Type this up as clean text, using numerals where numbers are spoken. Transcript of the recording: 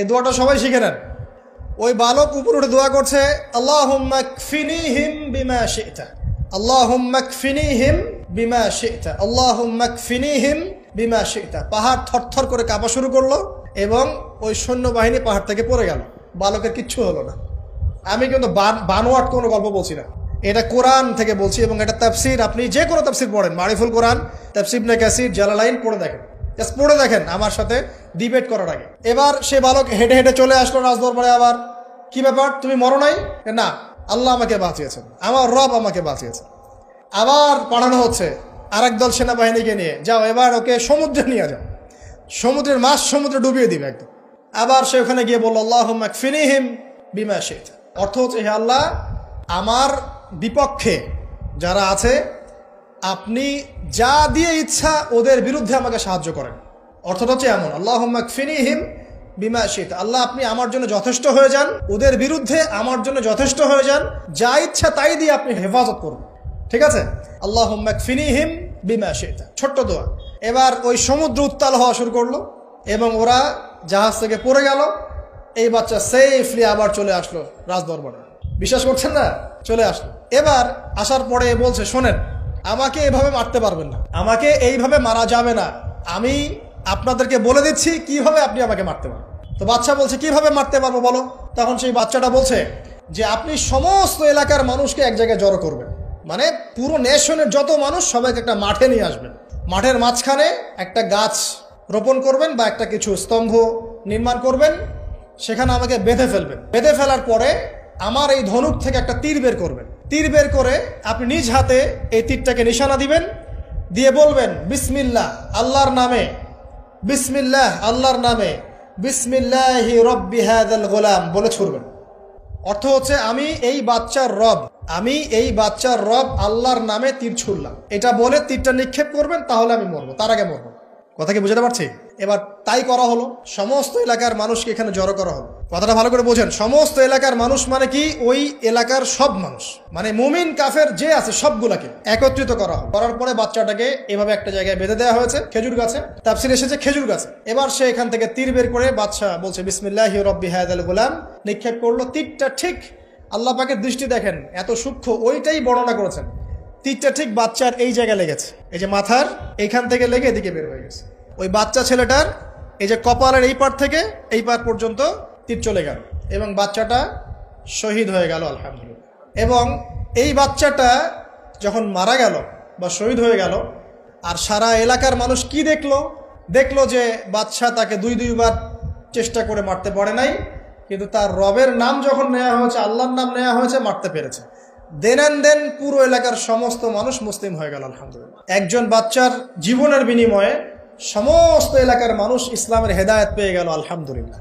এই দোয়াটা সবাই শিখে নেন। ওই বালক উপরে উঠে দোয়া করছে, আল্লাহুম্মা কফিনিহিম বিমা শি'তা, আল্লাহুম্মা কফিনিহিম বিমা শি'তা, আল্লাহুম্মা কফিনিহিম বিমা শি'তা। পাহাড় থরথর করে কাঁপা শুরু করলো এবং ওই সৈন্যবাহিনী পাহাড় থেকে পড়ে গেল। বালকের কিচ্ছু হলো না। আমি কিন্তু বানোয়াট কোনো গল্প বলছি না, এটা কোরআন থেকে বলছি এবং এটা তাফসির। আপনি যে কোনো তাফসির পড়েন, মারিফুল কোরআন, তাফসির ইবনে কাসির, জালালাইন পড়ে দেখেন, জাস্ট পড়ে দেখেন আমার সাথে ডিবেট করার আগে। এবার সে বালক হেঁটে হেঁটে চলে আসলো রাজদরবারে। আবার কি ব্যাপার, তুমি মরো নাই? না, আল্লাহ আমাকে বাঁচিয়েছেন, আমার রব আমাকে বাঁচিয়েছেন। আবার পাঠানো হচ্ছে আরেক দল সেনাবাহিনীকে নিয়ে, যাও এবার ওকে সমুদ্রে নিয়ে যাও, সমুদ্রের মাছ সমুদ্রে ডুবিয়ে দিবে একদম। আবার সে ওখানে গিয়ে বলল, আল্লাহুম্মা কফিনিহিম বিমা শি'তা। অর্থ হচ্ছে, হে আল্লাহ, আমার বিপক্ষে যারা আছে আপনি যা দিয়ে ইচ্ছা ওদের বিরুদ্ধে আমাকে সাহায্য করেন। অর্থটা হচ্ছে এমন, আল্লাহুম্মা কফিনিহিম বিমা শি'তা, আল্লাহ আপনি আমার জন্য যথেষ্ট হয়ে যান, ওদের বিরুদ্ধে আমার জন্য যথেষ্ট হয়ে যান, যা ইচ্ছা তাই দিয়ে আপনি হেফাজত করুন। ঠিক আছে, আল্লাহুম্মা কফিনিহিম বিমা শি'তা, ছোট্ট দোয়া। এবার ওই সমুদ্র উত্তাল হওয়া শুরু করলো এবং ওরা জাহাজ থেকে পড়ে গেল। এই বাচ্চা সেফলি আবার চলে আসলো রাজদরবারে। বিশ্বাস করছেন না? চলে আসলো। এবার আসার পরে বলছে, শোনেন, আমাকে এভাবে মারতে পারবেন না, আমাকে এইভাবে মারা যাবে না, আমি আপনাদেরকে বলে দিচ্ছি কিভাবে আপনি আমাকে মারতে পারবেন। তো বাচ্চা বলছে, কিভাবে মারতে পারবো বলো? তখন সেই বাচ্চাটা বলছে যে আপনি সমস্ত এলাকার মানুষকে এক জায়গায় জড়ো করবেন, মানে পুরো নেশনের যত মানুষ সবাইকে একটা মাঠে নিয়ে আসবেন, মাঠের মাঝখানে একটা গাছ রোপণ করবেন বা একটা কিছু স্তম্ভ নির্মাণ করবেন, সেখানে আমাকে বেঁধে ফেলবেন। বেঁধে ফেলার পরে আমার এই ধনুক থেকে একটা তীর বের করবেন, তীর বের করে আপনি নিজ হাতে এই তীরটাকে নিশানা দিবেন, দিয়ে বলবেন বিসমিল্লাহ আল্লাহর নামে, বিসমিল্লাহ আল্লাহর নামে, বিসমিল্লাহি রব্বি হাযাল গোলাম বলে ছুড়বেন। অর্থ হচ্ছে, আমি এই বাচ্চার রব, আমি এই বাচ্চার রব আল্লাহর নামে তীর ছুড়লাম, এটা বলে তীরটা নিক্ষেপ করবেন, তাহলে আমি মরবো, তার আগে মরবো। কথা কি বুঝতে পারছি? এবার তাই করা হলো, সমস্ত এলাকার মানুষকে এখানে জড়ো করা হলো। কথাটা ভালো করে বোঝেন, সমস্ত এলাকার মানুষ মানে কি? ওই এলাকার সব মানুষ, মানে মুমিন কাফের যে আছে সবগুলাকে একত্রিত করা হলো। করার পরে বাচ্চাটাকে এভাবে একটা জায়গায় বেঁধে দেওয়া হয়েছে, খেজুর গাছে, তাফসিরে এসেছে খেজুর গাছে। এবার সে এখান থেকে তীর বের করে, বাচ্চা বলছে বিসমিল্লাহি রব্বি হাযাল গোলাম, নিক্ষেপ করলো। তীরটা ঠিক, আল্লাহ পাকের দৃষ্টি দেখেন এত সূক্ষ্ম, ওইটাই বর্ণনা করেছেন। তীরটা ঠিক বাচ্চার এই জায়গায় লেগেছে, এই যে মাথার এইখান থেকে লেগে এদিকে বের হয়ে গেছে। ওই বাচ্চা ছেলেটার এই যে কপালের এই পার থেকে এই পার পর্যন্ত তীর চলে গেল এবং বাচ্চাটা শহীদ হয়ে গেল, আলহামদুলিল্লাহ। এবং এই বাচ্চাটা যখন মারা গেল বা শহীদ হয়ে গেল, আর সারা এলাকার মানুষ কি দেখলো? দেখলো যে বাচ্চা তাকে দুইবার চেষ্টা করে মারতে পারে নাই, কিন্তু তার রবের নাম যখন নেওয়া হয়েছে, আল্লাহর নাম নেওয়া হয়েছে, মারতে পেরেছে। দেন পুরো এলাকার সমস্ত মানুষ মুসলিম হয়ে গেল, আলহামদুলিল্লাহ। একজন বাচ্চার জীবনের বিনিময়ে সমস্ত এলাকার মানুষ ইসলামের হেদায়েত পেয়ে গেল, আলহামদুলিল্লাহ।